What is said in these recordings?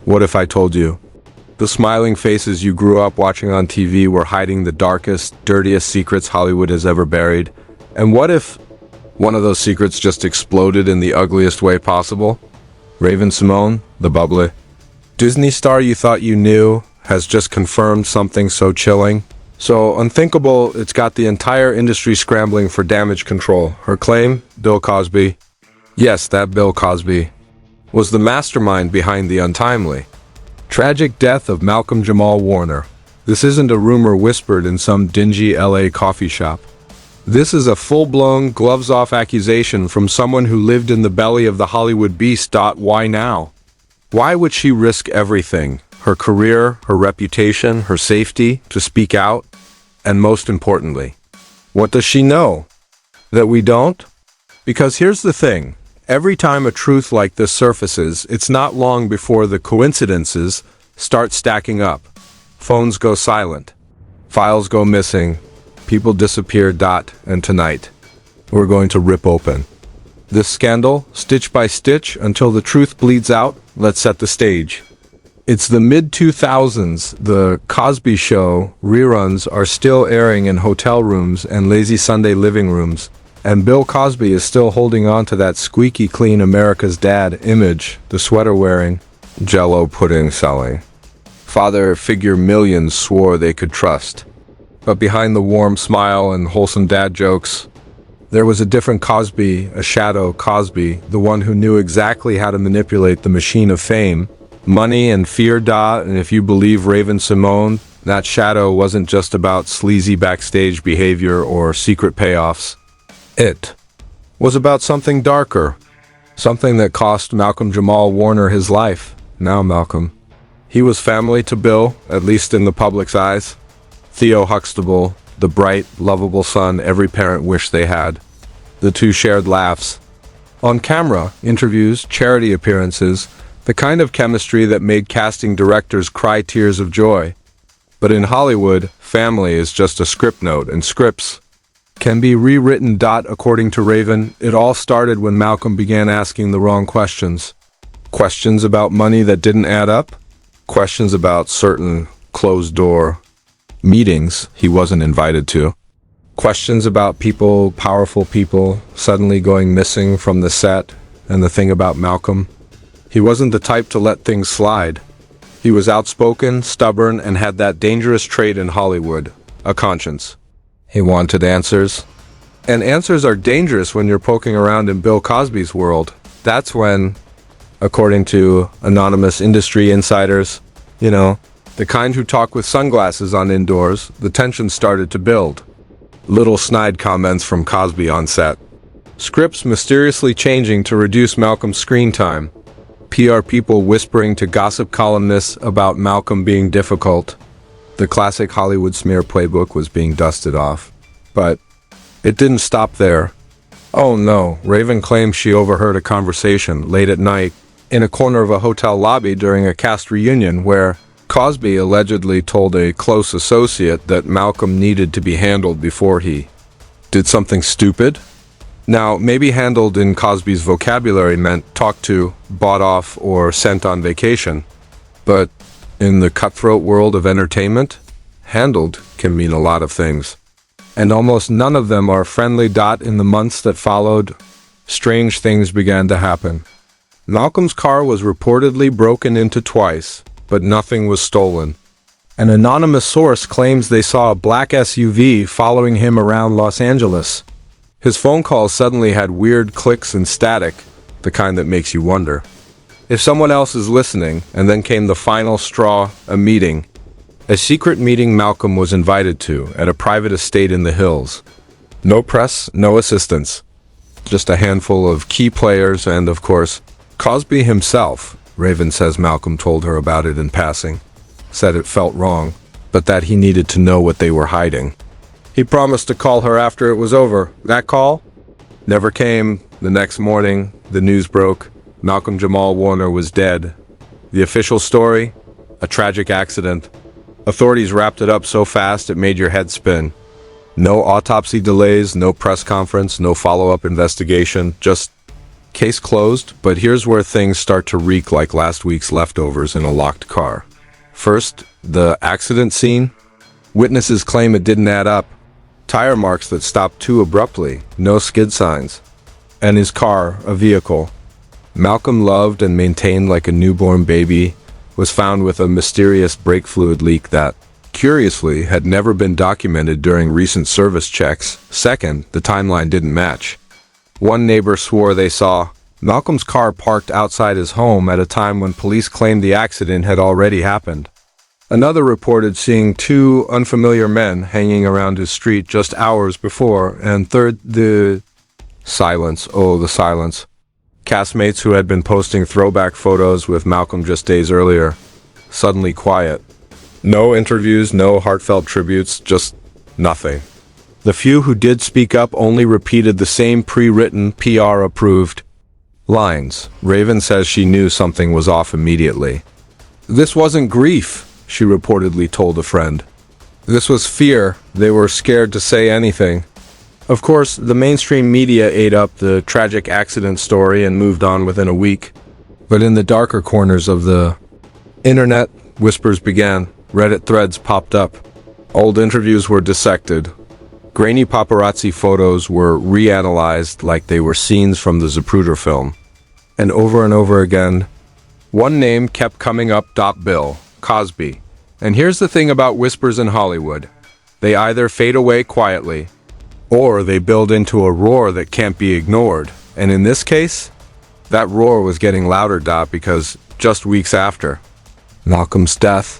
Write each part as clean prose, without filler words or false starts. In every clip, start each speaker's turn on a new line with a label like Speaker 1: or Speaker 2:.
Speaker 1: What if I told you? The smiling faces you grew up watching on TV were hiding the darkest, dirtiest secrets Hollywood has ever buried. And what if one of those secrets just exploded in the ugliest way possible? Raven-Symoné, the bubbly Disney star you thought you knew, has just confirmed something so chilling, so unthinkable it's got the entire industry scrambling for damage control. Her claim, Bill Cosby, yes, that Bill Cosby, was the mastermind behind the untimely, tragic death of Malcolm Jamal Warner. This isn't a rumor whispered in some dingy LA coffee shop. This is a full-blown, gloves-off accusation from someone who lived in the belly of the Hollywood beast. Why now? Why would she risk everything? Her career, her reputation, her safety, to speak out? And most importantly, what does she know that we don't? Because here's the thing. Every time a truth like this surfaces, it's not long before the coincidences start stacking up. Phones go silent. Files go missing. People disappear. And tonight, we're going to rip open this scandal, stitch by stitch, until the truth bleeds out. Let's set the stage. It's the mid-2000s. The Cosby Show reruns are still airing in hotel rooms and lazy Sunday living rooms. And Bill Cosby is still holding on to that squeaky clean America's dad image, the sweater-wearing, Jell-O pudding-selling father figure millions swore they could trust. But behind the warm smile and wholesome dad jokes, there was a different Cosby, a shadow Cosby, the one who knew exactly how to manipulate the machine of fame, money, and fear. And if you believe Raven-Symoné, that shadow wasn't just about sleazy backstage behavior or secret payoffs. It was about something darker, something that cost Malcolm Jamal Warner his life. Now Malcolm. He was family to Bill, at least in the public's eyes. Theo Huxtable, the bright, lovable son every parent wished they had. The two shared laughs on camera, interviews, charity appearances, the kind of chemistry that made casting directors cry tears of joy. But in Hollywood, family is just a script note, and scripts can be rewritten. According to Raven, it all started when Malcolm began asking the wrong questions. Questions about money that didn't add up. Questions about certain closed-door meetings he wasn't invited to. Questions about people, powerful people, suddenly going missing from the set. And the thing about Malcolm, he wasn't the type to let things slide. He was outspoken, stubborn, and had that dangerous trait in Hollywood, a conscience. He wanted answers. And answers are dangerous when you're poking around in Bill Cosby's world. That's when, according to anonymous industry insiders, the kind who talk with sunglasses on indoors, the tension started to build. Little snide comments from Cosby on set. Scripts mysteriously changing to reduce Malcolm's screen time. PR people whispering to gossip columnists about Malcolm being difficult. The classic Hollywood smear playbook was being dusted off. But it didn't stop there. Oh no, Raven claims she overheard a conversation late at night in a corner of a hotel lobby during a cast reunion where Cosby allegedly told a close associate that Malcolm needed to be handled before he did something stupid. Now, maybe handled in Cosby's vocabulary meant talked to, bought off, or sent on vacation. But in the cutthroat world of entertainment, handled can mean a lot of things. And almost none of them are friendly. In the months that followed, strange things began to happen. Malcolm's car was reportedly broken into twice, but nothing was stolen. An anonymous source claims they saw a black SUV following him around Los Angeles. His phone calls suddenly had weird clicks and static, the kind that makes you wonder if someone else is listening. And then came the final straw, a meeting. A secret meeting Malcolm was invited to at a private estate in the hills. No press, no assistants. Just a handful of key players and, of course, Cosby himself. Raven says Malcolm told her about it in passing, said it felt wrong, but that he needed to know what they were hiding. He promised to call her after it was over. That call never came. The next morning, the news broke. Malcolm Jamal Warner was dead. The official story? A tragic accident. Authorities wrapped it up so fast it made your head spin. No autopsy delays, no press conference, no follow-up investigation, just Case closed, but here's where things start to reek like last week's leftovers in a locked car. First, the accident scene. Witnesses claim it didn't add up. Tire marks that stopped too abruptly, no skid signs. And his car, a vehicle Malcolm loved and maintained like a newborn baby, was found with a mysterious brake fluid leak that, curiously, had never been documented during recent service checks. Second, the timeline didn't match. One neighbor swore they saw Malcolm's car parked outside his home at a time when police claimed the accident had already happened. Another reported seeing two unfamiliar men hanging around his street just hours before. And third, the silence. Oh, the silence. Castmates who had been posting throwback photos with Malcolm just days earlier, suddenly quiet. No interviews, no heartfelt tributes, just nothing. The few who did speak up only repeated the same pre-written, PR-approved lines. Raven says she knew something was off immediately. This wasn't grief, she reportedly told a friend. This was fear. They were scared to say anything. Of course, the mainstream media ate up the tragic accident story and moved on within a week. But in the darker corners of the internet, whispers began. Reddit threads popped up. Old interviews were dissected. Grainy paparazzi photos were reanalyzed like they were scenes from the Zapruder film. And over again, one name kept coming up: Bill Cosby. And here's the thing about whispers in Hollywood. They either fade away quietly, or they build into a roar that can't be ignored. And in this case, that roar was getting louder, because just weeks after Malcolm's death,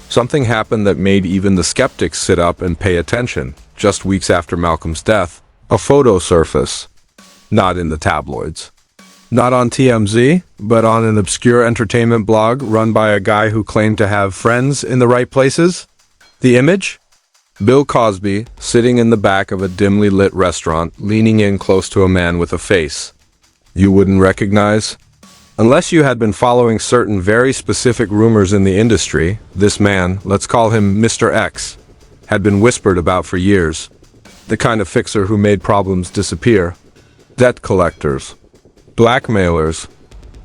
Speaker 1: something happened that made even the skeptics sit up and pay attention. Just weeks after Malcolm's death, a photo surfaced. Not in the tabloids. Not on TMZ, but on an obscure entertainment blog run by a guy who claimed to have friends in the right places. The image? Bill Cosby, sitting in the back of a dimly lit restaurant, leaning in close to a man with a face you wouldn't recognize. Unless you had been following certain very specific rumors in the industry, this man, let's call him Mr. X, had been whispered about for years. The kind of fixer who made problems disappear. Debt collectors. Blackmailers.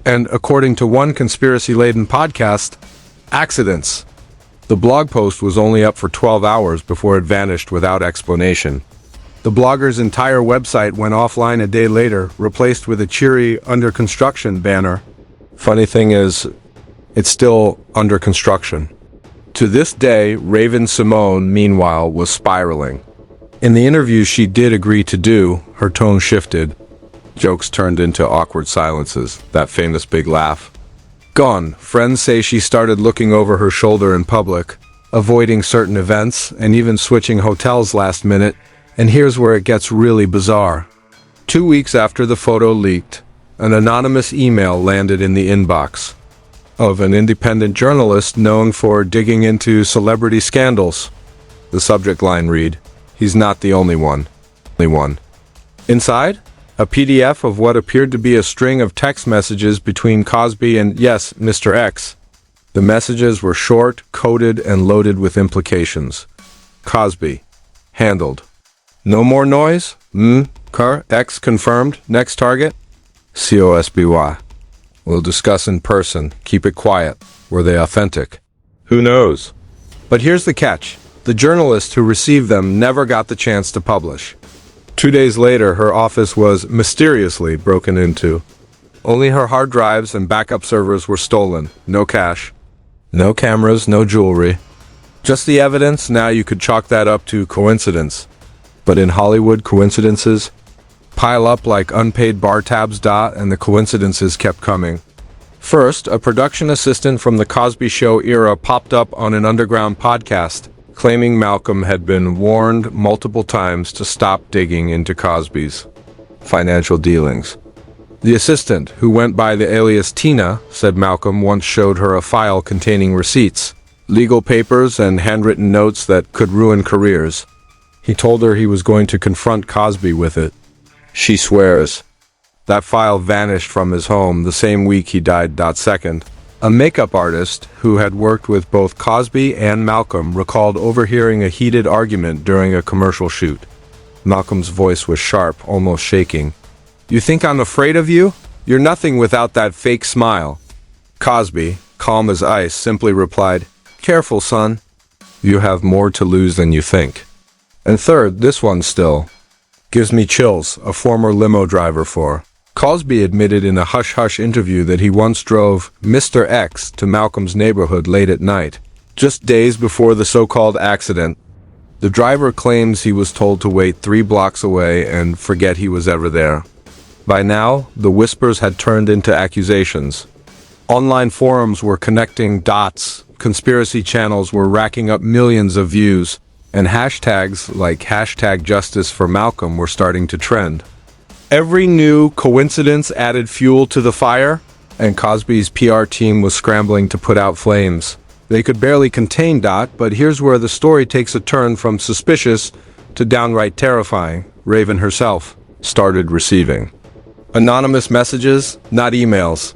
Speaker 1: And according to one conspiracy-laden podcast, accidents. The blog post was only up for 12 hours before it vanished without explanation. The blogger's entire website went offline a day later, replaced with a cheery "under construction" banner. Funny thing is, it's still under construction. To this day, Raven Symoné, meanwhile, was spiraling. In the interview she did agree to do, her tone shifted. Jokes turned into awkward silences, that famous big laugh. Gone. Friends say she started looking over her shoulder in public, avoiding certain events, and even switching hotels last minute. And here's where it gets really bizarre. 2 weeks after the photo leaked, an anonymous email landed in the inbox of an independent journalist known for digging into celebrity scandals. The subject line read, "He's not the only one." Inside, a PDF of what appeared to be a string of text messages between Cosby and, yes, Mr. X. The messages were short, coded, and loaded with implications. Cosby. Handled. No more noise? Car. X confirmed. Next target? Cosby. We'll discuss in person. Keep it quiet. Were they authentic? Who knows? But here's the catch. The journalist who received them never got the chance to publish. 2 days later, her office was mysteriously broken into. Only her hard drives and backup servers were stolen. No cash. No cameras, no jewelry. Just the evidence. Now you could chalk that up to coincidence. But in Hollywood, coincidences pile up like unpaid bar tabs. And the coincidences kept coming. First, a production assistant from the Cosby Show era popped up on an underground podcast, claiming Malcolm had been warned multiple times to stop digging into Cosby's financial dealings. The assistant, who went by the alias Tina, said Malcolm once showed her a file containing receipts, legal papers, and handwritten notes that could ruin careers. He told her he was going to confront Cosby with it. She swears. That file vanished from his home the same week he died. Second, a makeup artist who had worked with both Cosby and Malcolm recalled overhearing a heated argument during a commercial shoot. Malcolm's voice was sharp, almost shaking. "You think I'm afraid of you? You're nothing without that fake smile." Cosby, calm as ice, simply replied, "Careful, son. You have more to lose than you think." And third, this one still gives me chills, a former limo driver for. Cosby admitted in a hush-hush interview that he once drove Mr. X to Malcolm's neighborhood late at night, just days before the so-called accident. The driver claims he was told to wait 3 blocks away and forget he was ever there. By now, the whispers had turned into accusations. Online forums were connecting dots, conspiracy channels were racking up millions of views, and hashtags like #JusticeForMalcolm were starting to trend. Every new coincidence added fuel to the fire, and Cosby's PR team was scrambling to put out flames. They could barely contain Dot, but here's where the story takes a turn from suspicious to downright terrifying. Raven herself started receiving anonymous messages, not emails.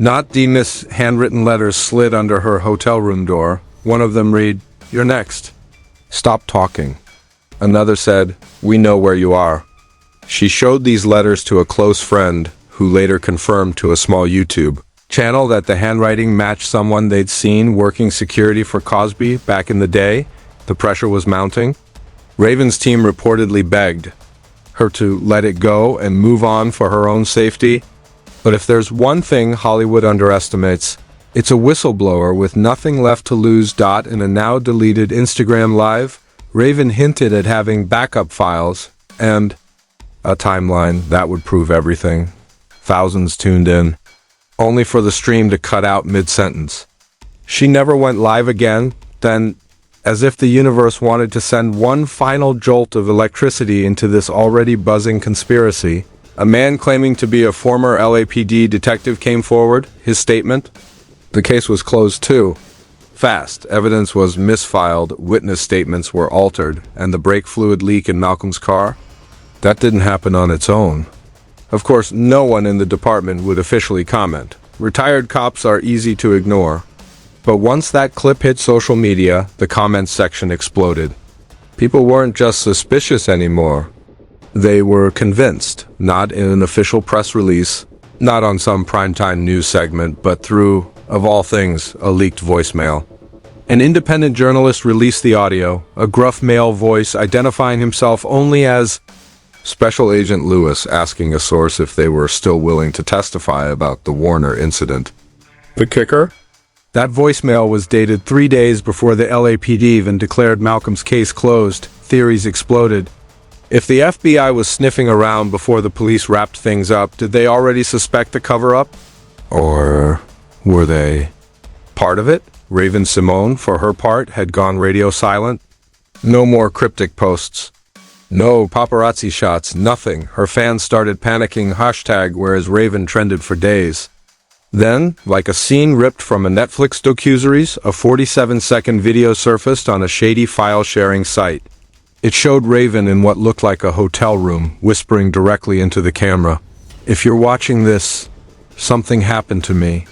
Speaker 1: Not Demas' handwritten letters slid under her hotel room door. One of them read, "You're next. Stop talking." Another said, "We know where you are." She showed these letters to a close friend, who later confirmed to a small YouTube channel that the handwriting matched someone they'd seen working security for Cosby back in the day. The pressure was mounting. Raven's team reportedly begged her to let it go and move on for her own safety. But if there's one thing Hollywood underestimates, it's a whistleblower with nothing left to lose. In a now-deleted Instagram Live, Raven hinted at having backup files and a timeline that would prove everything. Thousands tuned in, only for the stream to cut out mid-sentence. She never went live again. Then, as if the universe wanted to send one final jolt of electricity into this already buzzing conspiracy, a man claiming to be a former LAPD detective came forward. His statement? The case was closed too. Fast. Evidence was misfiled, witness statements were altered, and the brake fluid leak in Malcolm's car? That didn't happen on its own. Of course, no one in the department would officially comment. Retired cops are easy to ignore. But once that clip hit social media, the comments section exploded. People weren't just suspicious anymore. They were convinced, not in an official press release, not on some primetime news segment, but through, of all things, a leaked voicemail. An independent journalist released the audio, a gruff male voice identifying himself only as Special Agent Lewis, asking a source if they were still willing to testify about the Warner incident. The kicker? That voicemail was dated 3 days before the LAPD even declared Malcolm's case closed. Theories exploded. If the FBI was sniffing around before the police wrapped things up, did they already suspect a cover-up? Or were they part of it? Raven Symoné, for her part, had gone radio silent. No more cryptic posts. No paparazzi shots, nothing. Her fans started panicking, #whereas Raven trended for days. Then, like a scene ripped from a Netflix docuseries, a 47-second video surfaced on a shady file-sharing site. It showed Raven in what looked like a hotel room, whispering directly into the camera. "If you're watching this, something happened to me.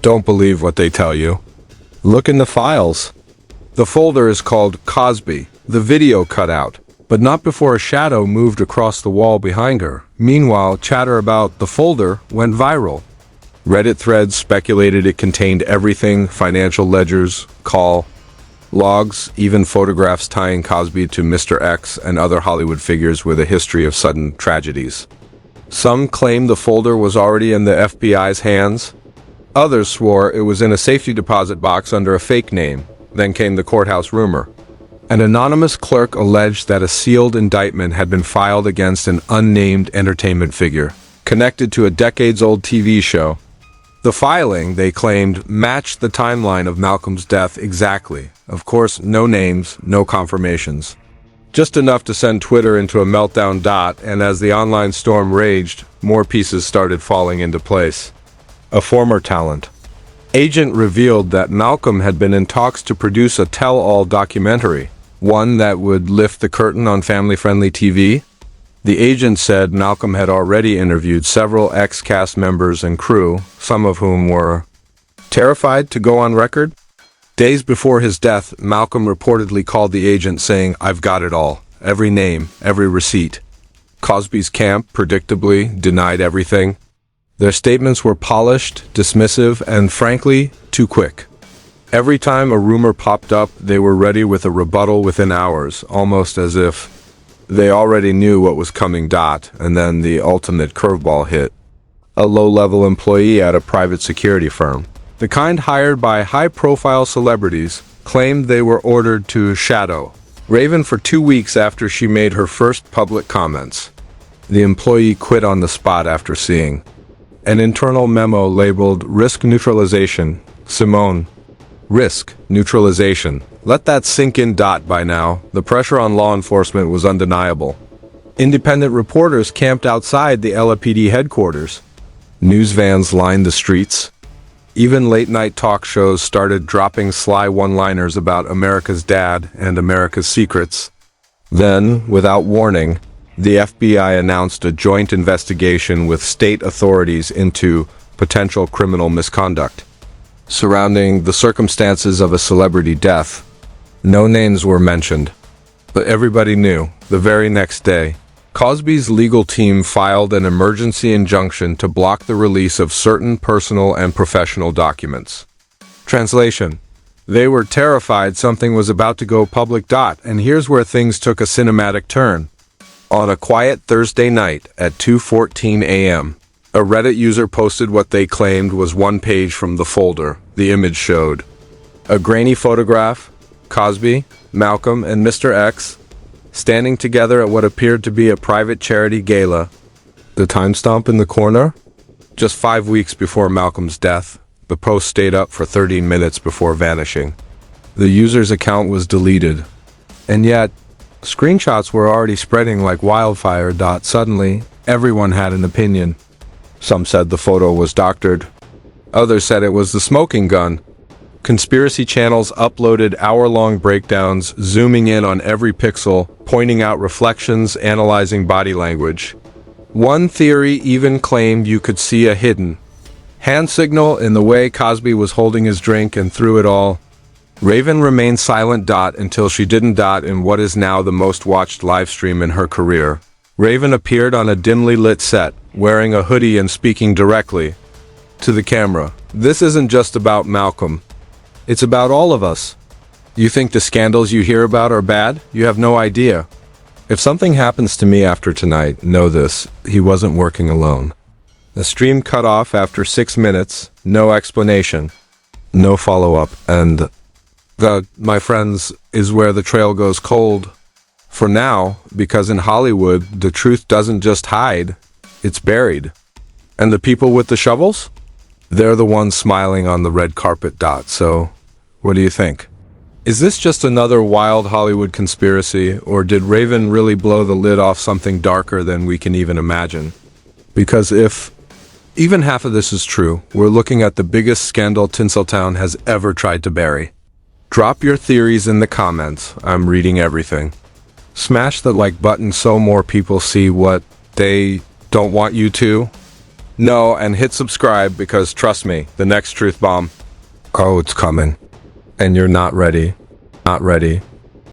Speaker 1: Don't believe what they tell you. Look in the files." The folder is called Cosby. The video cut out, but not before a shadow moved across the wall behind her. Meanwhile, chatter about the folder went viral. Reddit threads speculated it contained everything: financial ledgers, call logs, even photographs tying Cosby to Mr. X and other Hollywood figures with a history of sudden tragedies. Some claimed the folder was already in the FBI's hands. Others swore it was in a safety deposit box under a fake name. Then came the courthouse rumor. An anonymous clerk alleged that a sealed indictment had been filed against an unnamed entertainment figure, connected to a decades-old TV show. The filing, they claimed, matched the timeline of Malcolm's death exactly. Of course, no names, no confirmations. Just enough to send Twitter into a meltdown. And as the online storm raged, more pieces started falling into place. A former talent agent revealed that Malcolm had been in talks to produce a tell-all documentary, one that would lift the curtain on family-friendly TV. The agent said Malcolm had already interviewed several ex-cast members and crew, some of whom were terrified to go on record. Days before his death, Malcolm reportedly called the agent saying, "I've got it all. Every name, every receipt." Cosby's camp, predictably, denied everything. Their statements were polished, dismissive, and frankly, too quick. Every time a rumor popped up, they were ready with a rebuttal within hours, almost as if they already knew what was coming. And then the ultimate curveball hit. A low-level employee at a private security firm, the kind hired by high-profile celebrities, claimed they were ordered to shadow Raven for 2 weeks after she made her first public comments. The employee quit on the spot after seeing an internal memo labeled Risk Neutralization. Symoné. Risk neutralization. Let that sink in. By now, the pressure on law enforcement was undeniable. Independent reporters camped outside the LAPD headquarters. News vans lined the streets. Even late-night talk shows started dropping sly one-liners about America's dad and America's secrets. Then, without warning, the FBI announced a joint investigation with state authorities into potential criminal misconduct surrounding the circumstances of a celebrity death. No names were mentioned, but everybody knew. The very next day, Cosby's legal team filed an emergency injunction to block the release of certain personal and professional documents. Translation: they were terrified something was about to go public. And here's where things took a cinematic turn. On a quiet Thursday night at 2:14 a.m., a Reddit user posted what they claimed was one page from the folder. The image showed a grainy photograph, Cosby, Malcolm, and Mr. X standing together at what appeared to be a private charity gala. The timestamp in the corner? Just 5 weeks before Malcolm's death, the post stayed up for 13 minutes before vanishing. The user's account was deleted. And yet, screenshots were already spreading like wildfire. Suddenly, everyone had an opinion. Some said the photo was doctored. Others said it was the smoking gun. Conspiracy channels uploaded hour-long breakdowns, zooming in on every pixel, pointing out reflections, analyzing body language. One theory even claimed you could see a hidden hand signal in the way Cosby was holding his drink. And through it all, Raven remained silent. Until she didn't. In what is now the most watched live stream in her career, Raven appeared on a dimly lit set, wearing a hoodie and speaking directly to the camera. This isn't just about Malcolm. It's about all of us. You think the scandals you hear about are bad? You have no idea. If something happens to me after tonight, know this: he wasn't working alone. The stream cut off after 6 minutes, no explanation, no follow-up, and my friends, is where the trail goes cold. For now, because in Hollywood, the truth doesn't just hide, it's buried. And the people with the shovels? They're the ones smiling on the red carpet. So, what do you think? Is this just another wild Hollywood conspiracy, or did Raven really blow the lid off something darker than we can even imagine? Because if even half of this is true, we're looking at the biggest scandal Tinseltown has ever tried to bury. Drop your theories in the comments. I'm reading everything. Smash that like button so more people see what they don't want you to know, and hit subscribe, because trust me, the next truth bomb, oh, it's coming. And you're not ready. Not ready.